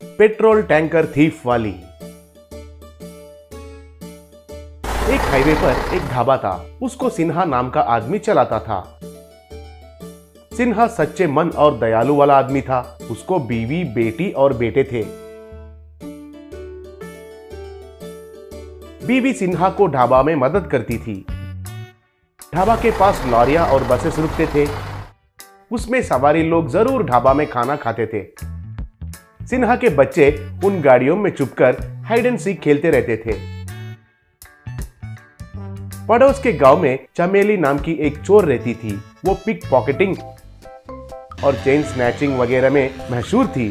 Petrol tanker thief वाली। एक highway पर एक ढाबा था, उसको सिन्हा नाम का आदमी चलाता था। सिन्हा सच्चे मन और दयालु वाला आदमी था। उसको बीवी, बेटी और बेटे थे। बीवी सिन्हा को ढाबा में मदद करती थी। ढाबा के पास लॉरियां और बसेस रुकते थे। उसमें सवारी लोग जरूर ढाबा में खाना खाते थे। सिन्हा के बच्चे उन गाड़ियों में छुपकर हाइड एंड सीक खेलते रहते थे। पड़ोस के गांव में चमेली नाम की एक चोर रहती थी। वो पिक पॉकेटिंग और चेन स्नैचिंग वगैरह में मशहूर थी।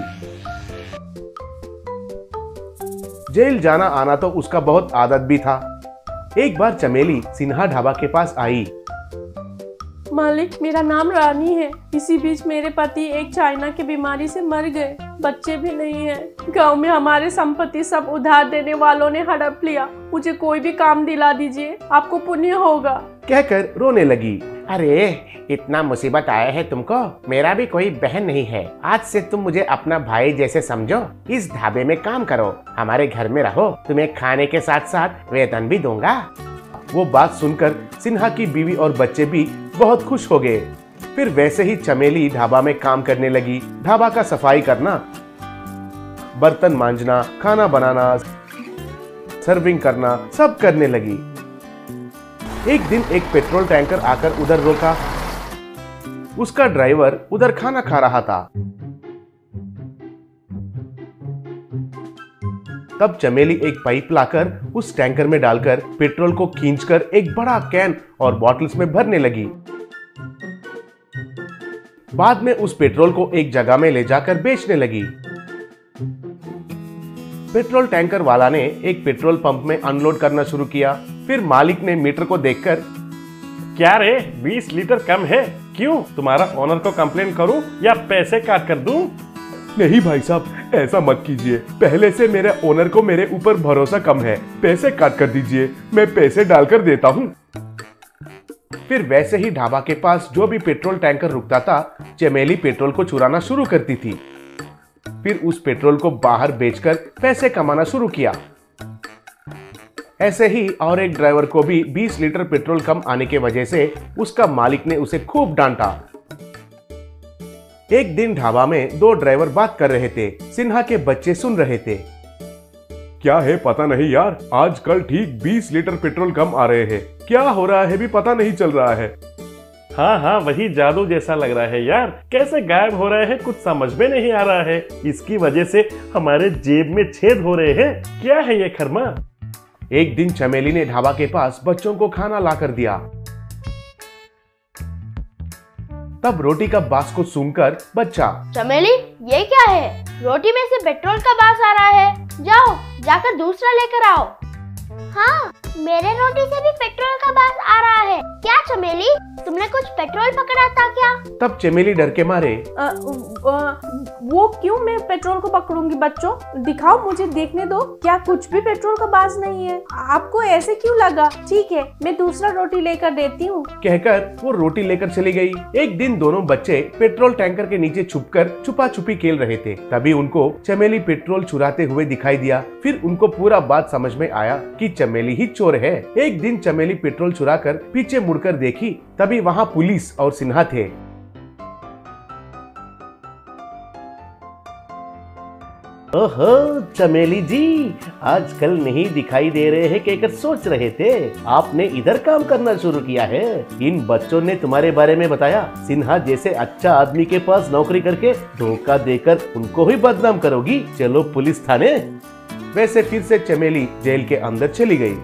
जेल जाना आना तो उसका बहुत आदत भी था। एक बार चमेली सिन्हा ढाबा के पास आई। मालिक, मेरा नाम रानी है। इसी बीच मेरे पति एक चाइना की बीमारी से मर गए। बच्चे भी नहीं हैं। गांव में हमारे संपत्ति सब उधार देने वालों ने हड़प लिया। मुझे कोई भी काम दिला दीजिए, आपको पुण्य होगा। कहकर रोने लगी। अरे, इतना मुसीबत आया है तुमको? मेरा भी कोई बहन नहीं है। आज से तुम मुझे अपना भाई जैसे समझो। इस ढाबे में काम करो, हमारे घर में रहो। तुम्हें खाने के साथ साथ वेतन भी दूंगा। वो बात सुनकर सिन्हा की बीवी और बच्चे भी बहुत खुश हो गए। फिर वैसे ही चमेली ढाबा में काम करने लगी। ढाबा का सफाई करना, बर्तन मांजना, खाना बनाना, सर्विंग करना, सब करने लगी। एक दिन एक पेट्रोल टैंकर आकर उधर रोका। उसका ड्राइवर उधर खाना खा रहा था। तब चमेली एक पाइप लाकर उस टैंकर में डालकर पेट्रोल को खींचकर एक बड़ा कैन और बॉटल्स में भरने लगी। बाद में उस पेट्रोल को एक जगह में ले जाकर बेचने लगी। पेट्रोल टैंकर वाला ने एक पेट्रोल पंप में अनलोड करना शुरू किया। फिर मालिक ने मीटर को देखकर, क्या रे, 20 लीटर कम है। क्यों, तुम्हारा ओनर को कंप्लेन करूं या पैसे काट कर दूं? नहीं भाई साहब, ऐसा मत कीजिए। पहले से मेरे ओनर को मेरे ऊपर भरोसा कम है। पैसे काट कर दीजिए, मैं पैसे डालकर देता हूँ। फिर वैसे ही ढाबा के पास जो भी पेट्रोल टैंकर रुकता था, चमेली पेट्रोल को चुराना शुरू करती थी। फिर उस पेट्रोल को बाहर बेचकर पैसे कमाना शुरू किया। ऐसे ही और एक ड्राइवर को भी 20 लीटर पेट्रोल कम आने के वजह से उसका मालिक ने उसे खूब डांटा। एक दिन ढाबा में दो ड्राइवर बात कर रहे थे। सिन्हा के बच्चे सुन रहे थे। क्या है पता नहीं यार, आजकल ठीक 20 लीटर पेट्रोल कम आ रहे हैं। क्या हो रहा है भी पता नहीं चल रहा है। हाँ, वही जादू जैसा लग रहा है यार। कैसे गायब हो रहे हैं, कुछ समझ में नहीं आ रहा है। इसकी वजह से हमारे जेब में छेद हो रहे हैं। क्या है ये खरमा? एक दिन चमेली ने ढाबा के पास बच्चों को खाना ला कर दिया। तब रोटी का बास को सुनकर बच्चा, चमेली, ये क्या है? रोटी में से पेट्रोल का बास आ रहा है। जाओ, जाकर दूसरा लेकर आओ। हाँ, मेरे रोटी से भी पेट्रोल का बास आ रहा है। क्या चमेली, तुमने कुछ पेट्रोल पकड़ा था क्या? तब चमेली डर के मारे, वो क्यों मैं पेट्रोल को पकड़ूंगी? बच्चों, दिखाओ, मुझे देखने दो। क्या कुछ भी पेट्रोल का बास नहीं है? आपको ऐसे क्यों लगा? ठीक है, मैं दूसरा रोटी लेकर देती हूँ। कहकर वो रोटी लेकर चली गई। एक दिन दोनों बच्चे पेट्रोल टैंकर के नीचे छुपकर छुपा छुपी खेल रहे थे। तभी उनको चमेली पेट्रोल चुराते हुए दिखाई दिया। फिर उनको पूरा बात समझ में आया कि चमेली ही चोर है। एक दिन चमेली पेट्रोल चुराकर पीछे मुड़कर देखी, तभी वहां पुलिस और सिन्हा थे। ओहो चमेली जी, आजकल नहीं दिखाई दे रहे हैं, कहकर सोच रहे थे आपने इधर काम करना शुरू किया है। इन बच्चों ने तुम्हारे बारे में बताया। सिन्हा जैसे अच्छा आदमी के पास नौकरी करके धोखा देकर उनको ही बदनाम करोगी। चलो पुलिस थाने। वैसे फिर से चमेली जेल के अंदर चली गई।